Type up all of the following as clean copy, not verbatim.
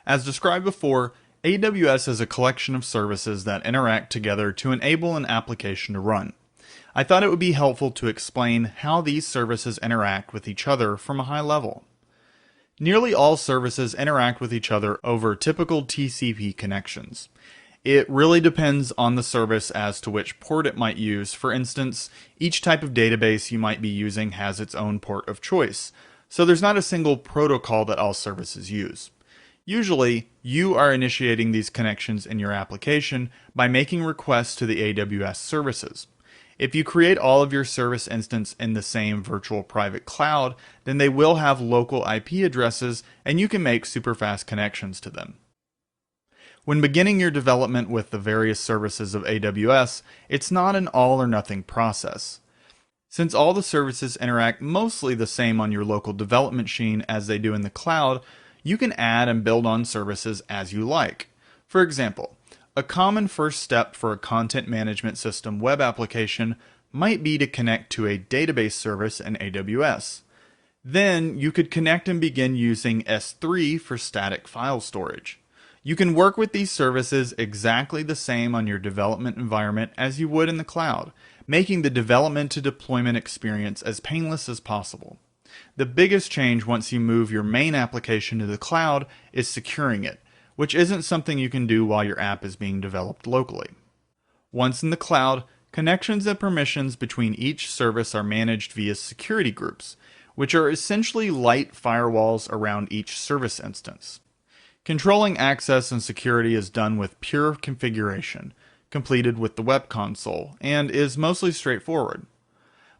As described before, AWS is a collection of services that interact together to enable an application to run. I thought it would be helpful to explain how these services interact with each other from a high level. Nearly all services interact with each other over typical TCP connections. It really depends on the service as to which port it might use. For instance, each type of database you might be using has its own port of choice, so there's not a single protocol that all services use. Usually, you are initiating these connections in your application by making requests to the AWS services. If you create all of your service instances in the same virtual private cloud, then they will have local IP addresses and you can make super fast connections to them. When beginning your development with the various services of AWS, it's not an all or nothing process. Since all the services interact mostly the same on your local development machine as they do in the cloud, you can add and build on services as you like. For example, a common first step for a content management system web application might be to connect to a database service in AWS. Then you could connect and begin using S3 for static file storage. You can work with these services exactly the same on your development environment as you would in the cloud, making the development to deployment experience as painless as possible. The biggest change once you move your main application to the cloud is securing it, which isn't something you can do while your app is being developed locally. Once in the cloud, connections and permissions between each service are managed via security groups, which are essentially light firewalls around each service instance. Controlling access and security is done with pure configuration, completed with the web console, and is mostly straightforward.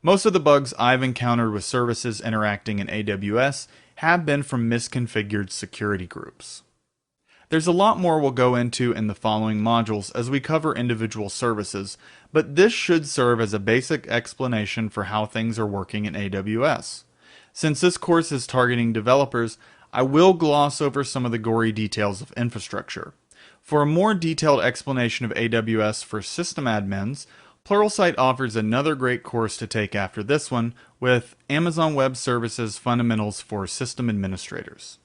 Most of the bugs I've encountered with services interacting in AWS have been from misconfigured security groups. There's a lot more we'll go into in the following modules as we cover individual services, but this should serve as a basic explanation for how things are working in AWS. Since this course is targeting developers, I will gloss over some of the gory details of infrastructure. For a more detailed explanation of AWS for system admins, Pluralsight offers another great course to take after this one with Amazon Web Services Fundamentals for System Administrators.